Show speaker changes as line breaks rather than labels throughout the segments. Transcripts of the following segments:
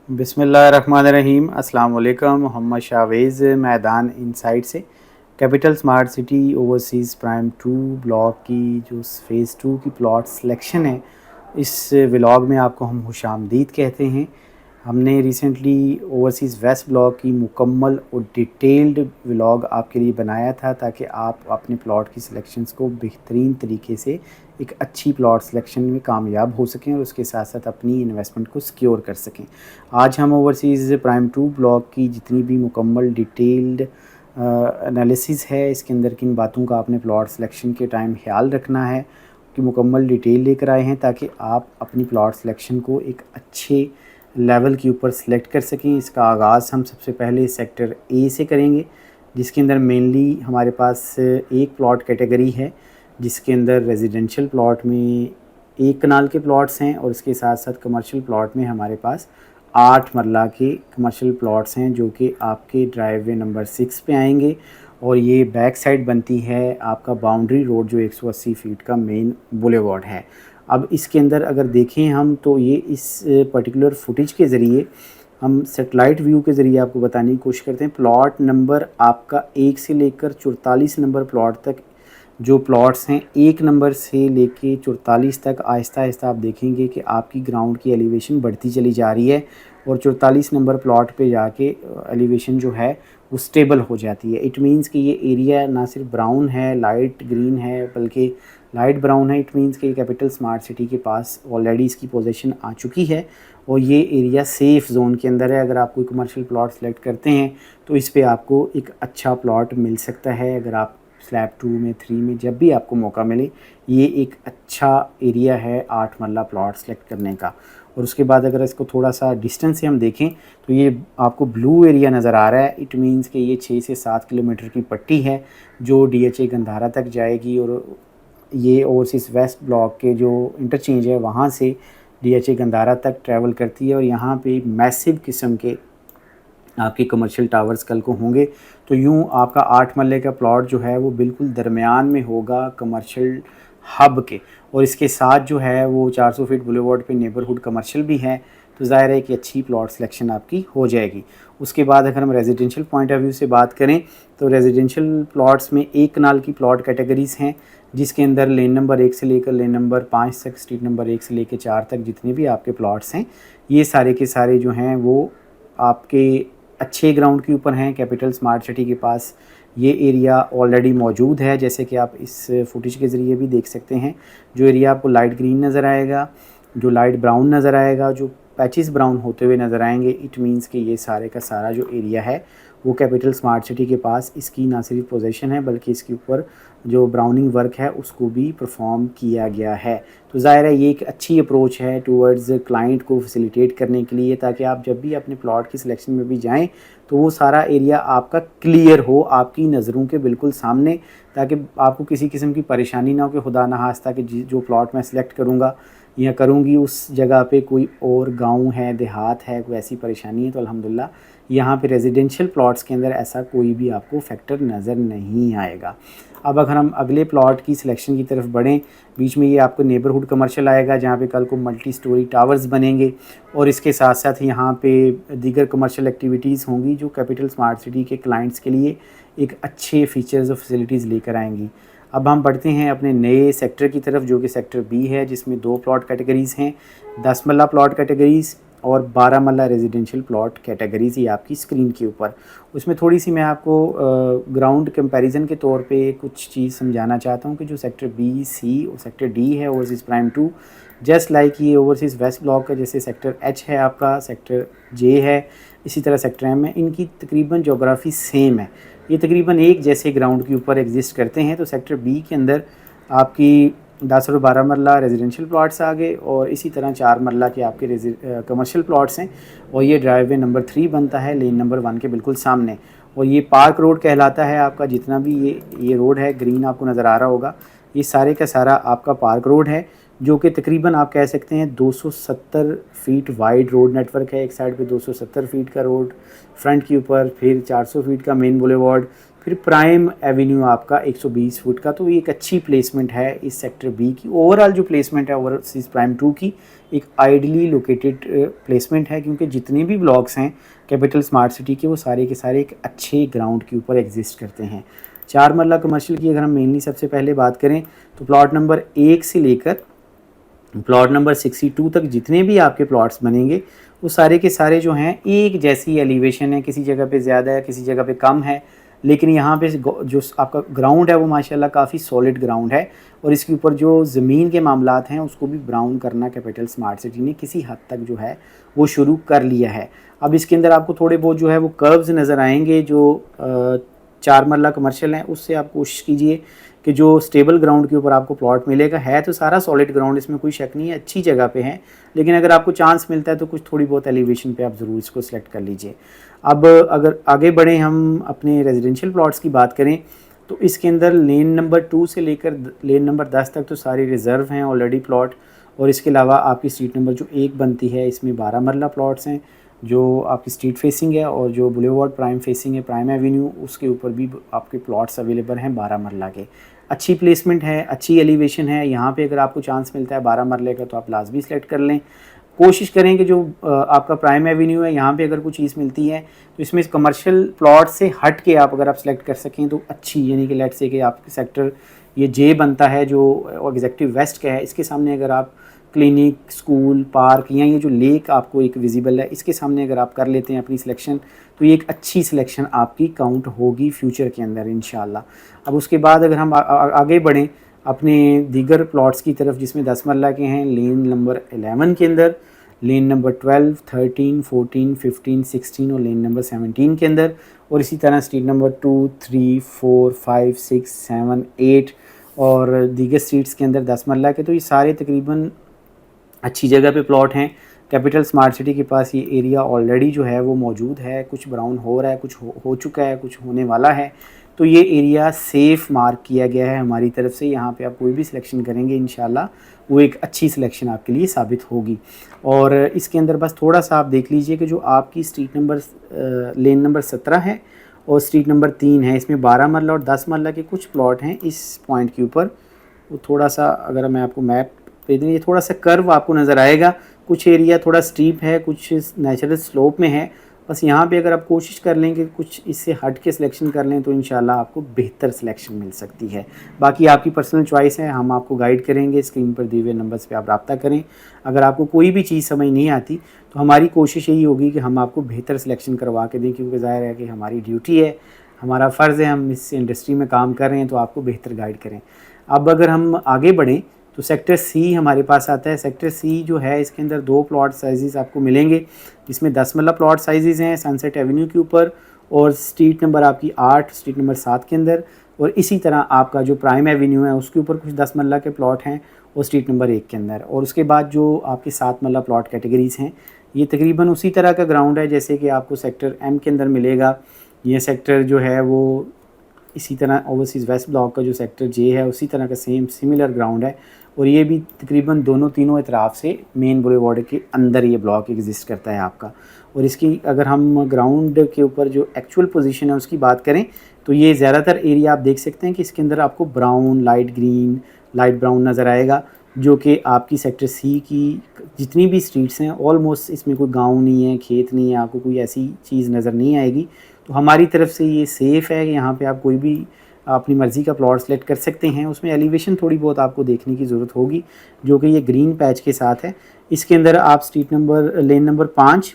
बिस्मिल्लाहिर्रहमानिर्रहीम। अस्सलाम वालेकुम। मोहम्मद शावेज़, मैदान इनसाइड से। Capital smart city overseas prime 2 block की जो फ़ेज़ 2 की प्लॉट सिलेक्शन है, इस व्लॉग में आपको हम खुशामदीद कहते हैं। हमने रिसेंटली ओवरसीज़ वेस्ट ब्लॉक की मुकम्मल और डिटेल्ड व्लॉग आपके लिए बनाया था, ताकि आप अपने प्लॉट की सिलेक्शंस को बेहतरीन तरीके से एक अच्छी प्लॉट सिलेक्शन में कामयाब हो सकें और उसके साथ साथ अपनी इन्वेस्टमेंट को सिक्योर कर सकें। आज हम ओवरसीज़ प्राइम 2 ब्लॉक की जितनी भी मुकम्मल डिटेल्ड एनालिसिस है, इसके अंदर किन बातों का आपने प्लॉट सिलेक्शन के टाइम ख्याल रखना है, कि मुकम्मल डिटेल लेकर आए हैं, ताकि आप अपनी प्लॉट सिलेक्शन को एक अच्छे लेवल के ऊपर सेलेक्ट कर सकें। इसका आगाज़ हम सबसे पहले सेक्टर ए से करेंगे, जिसके अंदर मेनली हमारे पास एक प्लॉट कैटेगरी है, जिसके अंदर रेजिडेंशियल प्लॉट में 1 कनाल के प्लॉट्स हैं और इसके साथ साथ कमर्शियल प्लॉट में हमारे पास 8 मरला के कमर्शियल प्लॉट्स हैं, जो कि आपके ड्राइववे नंबर 6 पे आएंगे। और ये बैक साइड बनती है आपका बाउंड्री रोड, जो 180 फीट का मेन बुलेवार्ड है। अब इसके अंदर अगर देखें हम, तो ये इस पर्टिकुलर फुटेज के ज़रिए हम सेटेलाइट व्यू के ज़रिए आपको बताने की कोशिश करते हैं। प्लॉट नंबर आपका 1 से लेकर 44 नंबर प्लॉट तक जो प्लॉट्स हैं, 1 नंबर से लेके 44 तक आहिस्ता आहिस्ता आप देखेंगे कि आपकी ग्राउंड की एलिवेशन बढ़ती चली जा रही है और 44 नंबर प्लॉट पे जाके एलिवेशन जो है वो स्टेबल हो जाती है। इट मीन्स कि ये एरिया ना सिर्फ ब्राउन है, लाइट ग्रीन है, बल्कि लाइट ब्राउन है। इट मीन्स कि कैपिटल स्मार्ट सिटी के पास ऑलरेडी इसकी पोजीशन आ चुकी है और ये एरिया सेफ़ जोन के अंदर है। अगर आप कोई कमर्शियल प्लॉट सेलेक्ट करते हैं तो इस पे आपको एक अच्छा प्लॉट मिल सकता है। अगर आप स्लैब 2 में 3 में जब भी आपको मौका मिले, ये एक अच्छा एरिया है 8 मरला प्लॉट सेलेक्ट करने का। और उसके बाद अगर इसको थोड़ा सा डिस्टेंस से हम देखें, तो ये आपको ब्लू एरिया नज़र आ रहा है। इट मीन्स कि ये 6 से 7 किलोमीटर की पट्टी है, जो DHA गंधारा तक जाएगी और ये ओवरसीज़ वेस्ट ब्लॉक के जो इंटरचेंज है, वहाँ से DHA गंधारा तक ट्रैवल करती है। और यहाँ पे मैसिव किस्म के आपके कमर्शियल टावर्स कल को होंगे। तो यूँ आपका 8 मरले का प्लॉट जो है वो बिल्कुल दरमियान में होगा कमर्शियल हब के, और इसके साथ जो है वो 400 फीट बुलेवार्ड पे नेबरहुड कमर्शियल भी है। तो ज़ाहिर है कि अच्छी प्लॉट सिलेक्शन आपकी हो जाएगी। उसके बाद अगर हम रेजिडेंशियल पॉइंट ऑफ व्यू से बात करें, तो रेजिडेंशियल प्लॉट्स में 1 कनाल की प्लॉट कैटेगरीज़ हैं, जिसके अंदर लेन नंबर 1 से लेकर लेन नंबर 5 तक, स्ट्रीट नंबर 1 से लेकर 4 तक जितने भी आपके प्लॉट्स हैं, ये सारे के सारे जो हैं वो आपके अच्छे ग्राउंड के ऊपर हैं। कैपिटल स्मार्ट सिटी के पास ये एरिया ऑलरेडी मौजूद है, जैसे कि आप इस फुटेज के ज़रिए भी देख सकते हैं। जो एरिया आपको लाइट ग्रीन नज़र आएगा, जो लाइट ब्राउन नज़र आएगा, जो पैचेस ब्राउन होते हुए नज़र आएंगे, इट मीन्स कि ये सारे का सारा जो एरिया है वो कैपिटल स्मार्ट सिटी के पास इसकी ना सिर्फ पोजीशन है, बल्कि इसके ऊपर जो ब्राउनिंग वर्क है उसको भी परफॉर्म किया गया है। तो ज़ाहिर है ये एक अच्छी अप्रोच है टूवर्ड्स क्लाइंट को फैसिलिटेट करने के लिए, ताकि आप जब भी अपने प्लॉट की सिलेक्शन में भी जाएं तो वो सारा एरिया आपका क्लियर हो, आपकी नज़रों के बिल्कुल सामने, ताकि आपको किसी किस्म की परेशानी ना हो कि खुदा न खास्ता कि जो प्लॉट मैं सिलेक्ट करूँगा या करूँगी उस जगह पे कोई और गांव है, देहात है, कोई ऐसी परेशानी है। तो अल्हम्दुलिल्लाह यहाँ पे रेजिडेंशियल प्लॉट्स के अंदर ऐसा कोई भी आपको फैक्टर नज़र नहीं आएगा। अब अगर हम अगले प्लॉट की सिलेक्शन की तरफ बढ़ें, बीच में ये आपको नेबरहुड कमर्शियल आएगा, जहाँ पे कल को मल्टी स्टोरी टावर्स बनेंगे और इसके साथ साथ यहाँ पे दीगर कमर्शियल एक्टिविटीज़ होंगी, जो कैपिटल स्मार्ट सिटी के क्लाइंट्स के लिए एक अच्छे फीचर्स और फैसिलिटीज़ लेकर आएंगी। अब हम बढ़ते हैं अपने नए सेक्टर की तरफ, जो कि सेक्टर बी है, जिसमें 2 प्लॉट कैटेगरीज़ हैं, 10 मरला प्लॉट कैटेगरीज़ और 12 मरला रेजिडेंशियल प्लॉट कैटेगरीज़ ही आपकी स्क्रीन के ऊपर। उसमें थोड़ी सी मैं आपको ग्राउंड कंपैरिजन के तौर पे कुछ चीज़ समझाना चाहता हूँ कि जो सेक्टर बी, सी और सेक्टर डी है ओवरसीज़ प्राइम 2, जस्ट लाइक ये ओवरसीज़ वेस्ट ब्लॉक का जैसे सेक्टर एच है आपका, सेक्टर जे है, इसी तरह सेक्टर एम है, इनकी तकरीबन जोग्राफ़ी सेम है। ये तकरीबन एक जैसे ग्राउंड के ऊपर एग्जिस्ट करते हैं। तो सेक्टर बी के अंदर आपकी 10 और 12 मरला रेजिडेंशियल प्लॉट्स आ गए और इसी तरह 4 मरला के आपके कमर्शियल प्लॉट्स हैं, और ये ड्राइववे नंबर 3 बनता है लेन नंबर 1 के बिल्कुल सामने। और ये पार्क रोड कहलाता है आपका, जितना भी ये रोड है ग्रीन आपको नज़र आ रहा होगा, ये सारे का सारा आपका पार्क रोड है, जो कि तकरीबन आप कह सकते हैं 270 फीट वाइड रोड नेटवर्क है। एक साइड पे 270 फीट का रोड फ्रंट के ऊपर, फिर 400 फीट का मेन बुलेवार्ड, फिर प्राइम एवेन्यू आपका 120 फुट का। तो ये एक अच्छी प्लेसमेंट है इस सेक्टर बी की। ओवरऑल जो प्लेसमेंट है ओवरसीज़ प्राइम 2 की, एक आइडियली लोकेटेड प्लेसमेंट है, क्योंकि जितने भी ब्लॉक्स हैं कैपिटल स्मार्ट सिटी के वो सारे के सारे एक अच्छे ग्राउंड के ऊपर एग्जिस्ट करते हैं। 4 मरला कमर्शियल की अगर हम मेनली सबसे पहले बात करें तो प्लॉट नंबर 1 से लेकर प्लॉट नंबर 62 तक जितने भी आपके प्लॉट्स बनेंगे वो सारे के सारे जो हैं एक जैसी एलिवेशन है, किसी जगह पे ज़्यादा है किसी जगह पे कम है, लेकिन यहाँ पे जो आपका ग्राउंड है वो माशाल्लाह काफ़ी सॉलिड ग्राउंड है। और इसके ऊपर जो ज़मीन के मामलात हैं उसको भी ब्राउन करना कैपिटल स्मार्ट सिटी ने किसी हद तक जो है वो शुरू कर लिया है। अब इसके अंदर आपको थोड़े बहुत जो है वो कर्व्स नज़र आएंगे जो 4 मरला कमर्शियल हैं, उससे आप कोशिश कीजिए कि जो स्टेबल ग्राउंड के ऊपर आपको प्लॉट मिलेगा, है तो सारा सॉलिड ग्राउंड, इसमें कोई शक नहीं है, अच्छी जगह पे है, लेकिन अगर आपको चांस मिलता है तो कुछ थोड़ी बहुत एलिवेशन पे आप ज़रूर इसको सिलेक्ट कर लीजिए। अब अगर आगे बढ़ें हम अपने रेजिडेंशियल प्लॉट्स की बात करें तो इसके अंदर लेन नंबर 2 से लेकर लेन नंबर 10 तक तो सारी रिज़र्व हैं ऑलरेडी प्लॉट। और इसके अलावा आपकी स्ट्रीट नंबर जो 1 बनती है इसमें 12 मरला प्लॉट्स हैं जो आपकी स्ट्रीट फेसिंग है, और जो बुलेवार्ड प्राइम फेसिंग है प्राइम एवेन्यू उसके ऊपर भी आपके प्लॉट्स अवेलेबल हैं 12 मरला के। अच्छी प्लेसमेंट है, अच्छी एलिवेशन है, यहाँ पे अगर आपको चांस मिलता है 12 मरले का तो आप लाजमी सेलेक्ट कर लें। कोशिश करें कि जो आपका प्राइम एवेन्यू है यहाँ पे अगर कोई चीज़ मिलती है तो इसमें कमर्शियल प्लॉट से हट के आप अगर आप सेलेक्ट कर सकें तो अच्छी, यानी कि लेट्स से कि आपके सेक्टर ये जे बनता है जो एग्जेक्टिव वेस्ट का है, इसके सामने अगर आप क्लिनिक, स्कूल, पार्क या ये जो लेक आपको एक विजिबल है इसके सामने अगर आप कर लेते हैं अपनी सिलेक्शन तो ये एक अच्छी सिलेक्शन आपकी काउंट होगी फ्यूचर के अंदर इंशाल्लाह। अब उसके बाद अगर हम आगे बढ़ें अपने दीगर प्लॉट्स की तरफ जिसमें 10 मरला के हैं, लेन नंबर 11 के अंदर, लेन नंबर 12, 13, 14, 15, 16 और लेन नंबर 17 के अंदर, और इसी तरह स्ट्रीट नंबर 2, 3, 4, 5, 6, 7, 8 और दीगर स्ट्रीट्स के अंदर 10 मरला के। तो ये सारे तकरीबन अच्छी जगह पे प्लॉट हैं। कैपिटल स्मार्ट सिटी के पास ये एरिया ऑलरेडी जो है वो मौजूद है, कुछ ब्राउन हो रहा है, कुछ हो चुका है, कुछ होने वाला है, तो ये एरिया सेफ़ मार्क किया गया है हमारी तरफ से। यहाँ पे आप कोई भी सिलेक्शन करेंगे इंशाल्लाह वो एक अच्छी सिलेक्शन आपके लिए साबित होगी। और इसके अंदर बस थोड़ा सा आप देख लीजिए कि जो आपकी स्ट्रीट नंबर लेन नंबर 17 है और स्ट्रीट नंबर 3 है, इसमें 12 मरला और 10 मरला के कुछ प्लॉट हैं इस पॉइंट के ऊपर। वो थोड़ा सा अगर मैं आपको मैप पे दूँ, ये थोड़ा सा कर्व आपको नज़र आएगा, कुछ एरिया थोड़ा स्टीप है, कुछ नेचुरल स्लोप में है। बस यहाँ पे अगर आप कोशिश कर लें कि कुछ इससे हट के सिलेक्शन कर लें तो इंशाल्लाह आपको बेहतर सिलेक्शन मिल सकती है। बाकी आपकी पर्सनल चॉइस है, हम आपको गाइड करेंगे, स्क्रीन पर दिए हुए नंबर्स पे आप रब्ता करें। अगर आपको कोई भी चीज़ समझ नहीं आती तो हमारी कोशिश यही होगी कि हम आपको बेहतर सिलेक्शन करवा के दें, क्योंकि ज़ाहिर है कि हमारी ड्यूटी है, हमारा फ़र्ज़ है, हम इस इंडस्ट्री में काम कर रहे हैं तो आपको बेहतर गाइड करें। अब अगर हम आगे बढ़ें तो सेक्टर सी हमारे पास आता है। सेक्टर सी जो है इसके अंदर 2 प्लॉट साइज़ आपको मिलेंगे जिसमें 10 मरला प्लॉट साइज़ हैं सनसेट एवेन्यू के ऊपर, और स्ट्रीट नंबर आपकी 8 स्ट्रीट नंबर 7 के अंदर, और इसी तरह आपका जो प्राइम एवेन्यू है उसके ऊपर कुछ 10 मरला के प्लॉट हैं और स्ट्रीट नंबर 1 के अंदर। और उसके बाद जो आपके 7 मरला प्लॉट कैटेगरीज़ हैं ये तकरीबन उसी तरह का ग्राउंड है जैसे कि आपको सेक्टर एम के अंदर मिलेगा। ये सेक्टर जो है वो इसी तरह ओवरसीज़ वेस्ट ब्लॉक का जो सेक्टर जे है उसी तरह का सेम सिमिलर ग्राउंड है, और ये भी तकरीबन तीनों इतराफ़ से मेन बुलेवार्ड के अंदर ये ब्लॉक एग्जिस्ट करता है आपका। और इसकी अगर हम ग्राउंड के ऊपर जो एक्चुअल पोजीशन है उसकी बात करें तो ये ज़्यादातर एरिया आप देख सकते हैं कि इसके अंदर आपको brown, light green, light brown नज़र आएगा, जो कि आपकी सेक्टर सी की जितनी भी स्ट्रीट्स हैं ऑलमोस्ट इसमें कोई गाँव नहीं है, खेत नहीं है, आपको कोई ऐसी चीज़ नज़र नहीं आएगी। तो हमारी तरफ से ये सेफ़ है कि यहाँ पे आप कोई भी अपनी मर्ज़ी का प्लॉट सेलेक्ट कर सकते हैं। उसमें एलिवेशन थोड़ी बहुत आपको देखने की ज़रूरत होगी जो कि ये ग्रीन पैच के साथ है। इसके अंदर आप street number lane number 5,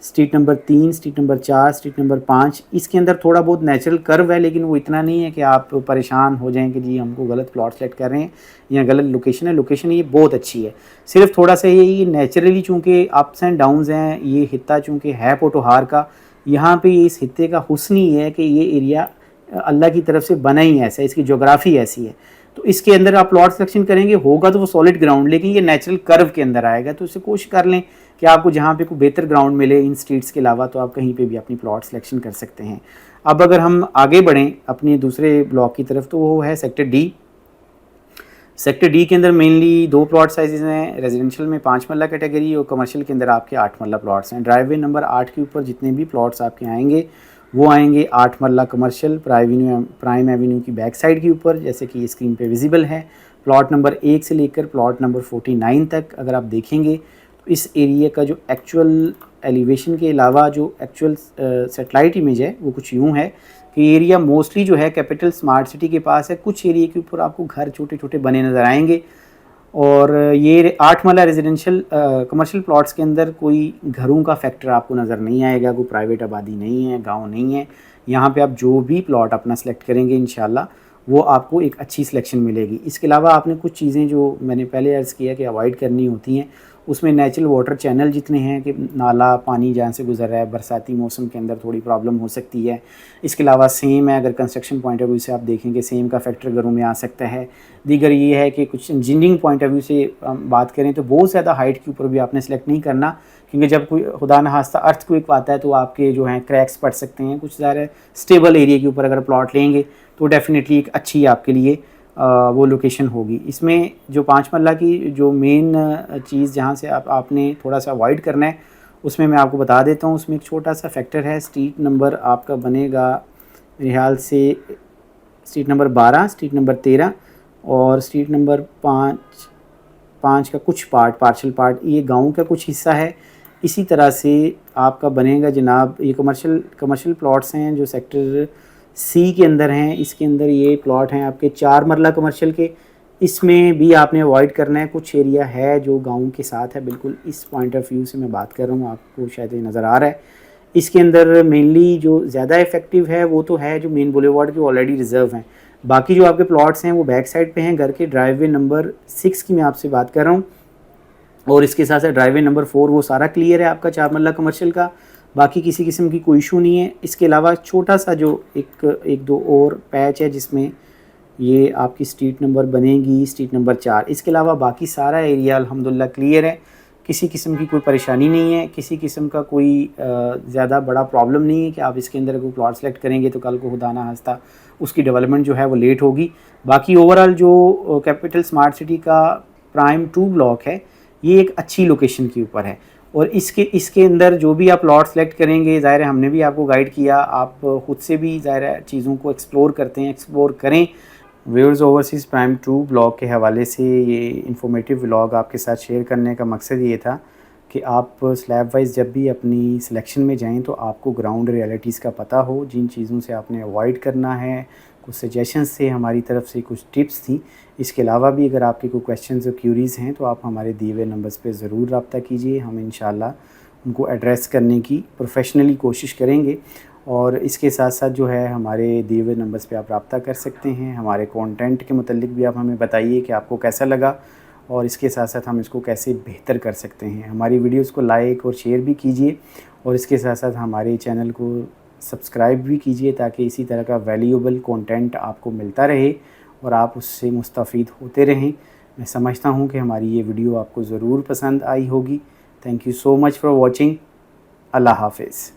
street number 3, street number 4, street number 5, इसके अंदर थोड़ा बहुत नेचुरल कर्व है, लेकिन वो इतना नहीं है कि आप परेशान हो जाएं कि जी हमको गलत प्लॉट सेलेक्ट कर रहे हैं या गलत लोकेशन है। लोकेशन ये बहुत अच्छी है, सिर्फ थोड़ा सा ये नेचुरली चूँकि अप्स एंड डाउन्स हैं, ये हित्ता चूँकि है पोटोहार का, यहाँ पे इस हित्ते का हुस्न ही है कि ये एरिया अल्लाह की तरफ से बना ही ऐसा है, इसकी जोग्राफ़ी ऐसी है। तो इसके अंदर आप प्लॉट सिलेक्शन करेंगे होगा तो वो सॉलिड ग्राउंड, लेकिन ये नेचुरल कर्व के अंदर आएगा। तो इससे कोशिश कर लें कि आपको जहाँ पे कोई बेहतर ग्राउंड मिले इन स्ट्रीट्स के अलावा तो आप कहीं पे भी अपनी प्लॉट सिलेक्शन कर सकते हैं। अब अगर हम आगे बढ़ें अपने दूसरे ब्लॉक की तरफ तो वो है सेक्टर डी। सेक्टर डी के अंदर मेनली 2 प्लॉट साइजेस हैं, रेजिडेंशियल में 5 मरला कैटेगरी और कमर्शियल के अंदर आपके 8 मरला प्लॉट्स हैं। ड्राइववे नंबर 8 के ऊपर जितने भी प्लॉट्स आपके आएंगे वो आएंगे 8 मरला कमर्शियल प्राइम एवेन्यू की बैक साइड के ऊपर, जैसे कि स्क्रीन पे विजिबल है। प्लॉट नंबर 1 से लेकर प्लॉट नंबर 49 तक अगर आप देखेंगे तो इस एरिया का जो एक्चुअल एलिवेशन के अलावा जो एक्चुअल सैटेलाइट इमेज है वो कुछ यूँ है कि एरिया मोस्टली जो है कैपिटल स्मार्ट सिटी के पास है। कुछ एरिया के ऊपर आपको घर छोटे छोटे बने नज़र आएंगे, और ये 8 मरला रेजिडेंशियल कमर्शियल प्लॉट्स के अंदर कोई घरों का फैक्टर आपको नज़र नहीं आएगा, कोई प्राइवेट आबादी नहीं है, गांव नहीं है। यहाँ पे आप जो भी प्लॉट अपना सेलेक्ट करेंगे इंशाल्लाह वो आपको एक अच्छी सिलेक्शन मिलेगी। इसके अलावा आपने कुछ चीज़ें जो मैंने पहले अर्ज़ किया कि अवॉइड करनी होती हैं, उसमें नेचुरल वाटर चैनल जितने हैं कि नाला पानी जहाँ से गुजर रहा है, बरसाती मौसम के अंदर थोड़ी प्रॉब्लम हो सकती है। इसके अलावा सेम है, अगर कंस्ट्रक्शन पॉइंट ऑफ व्यू से आप देखेंगे सेम का फैक्टर घरों में आ सकता है। दीगर ये है कि कुछ इंजीनियरिंग पॉइंट ऑफ व्यू से बात करें तो बहुत ज़्यादा हाइट के ऊपर भी आपने सेलेक्ट नहीं करना, क्योंकि जब कोई खुदा न खास्ता अर्थक्वेक आता है तो आपके जो हैं क्रैक्स पड़ सकते हैं। कुछ ज़्यादा स्टेबल एरिया के ऊपर अगर प्लॉट लेंगे तो डेफिनेटली एक अच्छी आपके लिए वो लोकेशन होगी। इसमें जो 5 मरला की जो मेन चीज़ जहाँ से आपने थोड़ा सा अवॉइड करना है उसमें मैं आपको बता देता हूँ। उसमें एक छोटा सा फैक्टर है, स्ट्रीट नंबर आपका बनेगा मेरे ख्याल से स्ट्रीट नंबर 12, स्ट्रीट नंबर 13 और स्ट्रीट नंबर 5 का कुछ पार्शल पार्ट ये गाँव का कुछ हिस्सा है। इसी तरह से आपका बनेगा जनाब, ये कमर्शियल प्लॉट्स हैं जो सेक्टर सी के अंदर हैं। इसके अंदर ये प्लॉट हैं आपके 4 मरला कमर्शियल के। इसमें भी आपने अवॉइड करना है, कुछ एरिया है जो गाँव के साथ है। बिल्कुल इस पॉइंट ऑफ व्यू से मैं बात कर रहा हूँ, आपको शायद ये नज़र आ रहा है। इसके अंदर मेनली जो ज़्यादा इफेक्टिव है वो तो है जो मेन बुलेवार्ड के ऑलरेडी रिजर्व हैं। बाकी जो आपके प्लॉट्स हैं वो बैक साइड पे हैं। घर के ड्राइववे नंबर 6 की मैं आपसे बात कर रहा हूँ, और इसके साथ साथ ड्राइववे नंबर 4 वो सारा क्लियर है आपका 4 मरला कमर्शियल का। बाकी किसी किस्म की कोई इशू नहीं है। इसके अलावा छोटा सा जो एक दो और पैच है जिसमें ये आपकी स्ट्रीट नंबर बनेगी स्ट्रीट नंबर 4। इसके अलावा बाकी सारा एरिया अल्हम्दुलिल्लाह क्लियर है, किसी किस्म की कोई परेशानी नहीं है, किसी किस्म का कोई ज़्यादा बड़ा प्रॉब्लम नहीं है कि आप इसके अंदर कोई प्लॉट सेलेक्ट करेंगे तो कल को खुदा ना खास्ता उसकी डेवलपमेंट जो है वो लेट होगी। बाकी ओवरऑल जो कैपिटल स्मार्ट सिटी का प्राइम 2 ब्लॉक है ये एक अच्छी लोकेशन के ऊपर है, और इसके अंदर जो भी आप प्लॉट सेलेक्ट करेंगे ज़ाहिर है हमने भी आपको गाइड किया, आप ख़ुद से भी ज़ाहिर है चीज़ों को एक्सप्लोर करते हैं, एक्सप्लोर करें। व्यूअर्स, ओवरसीज़ प्राइम 2 ब्लॉग के हवाले से ये इन्फॉर्मेटिव व्लॉग आपके साथ शेयर करने का मकसद ये था कि आप स्लैब वाइज जब भी अपनी सिलेक्शन में जाएं तो आपको ग्राउंड रियलिटीज़ का पता हो, जिन चीज़ों से आपने अवॉइड करना है। कुछ सजेशंस थे हमारी तरफ से, कुछ टिप्स थी। इसके अलावा भी अगर आपके कोई क्वेश्चंस और क्यूरीज़ हैं तो आप हमारे दिए हुए नंबर्स पे ज़रूर रब्ता कीजिए, हम इंशाल्लाह उनको एड्रेस करने की प्रोफेशनली कोशिश करेंगे। और इसके साथ साथ जो है हमारे दिए हुए नंबर्स पे आप रब्ता कर सकते हैं। हमारे कंटेंट के मुतालिक भी आप हमें बताइए कि आपको कैसा लगा, और इसके साथ साथ हम इसको कैसे बेहतर कर सकते हैं। हमारी वीडियोस को लाइक और शेयर भी कीजिए, और इसके साथ साथ हमारे चैनल को सब्सक्राइब भी कीजिए ताकि इसी तरह का वैल्यूएबल कंटेंट आपको मिलता रहे और आप उससे मुस्तफ़ीद होते रहें। मैं समझता हूँ कि हमारी ये वीडियो आपको ज़रूर पसंद आई होगी। Thank you so much for watching. अल्लाह हाफ़िज़।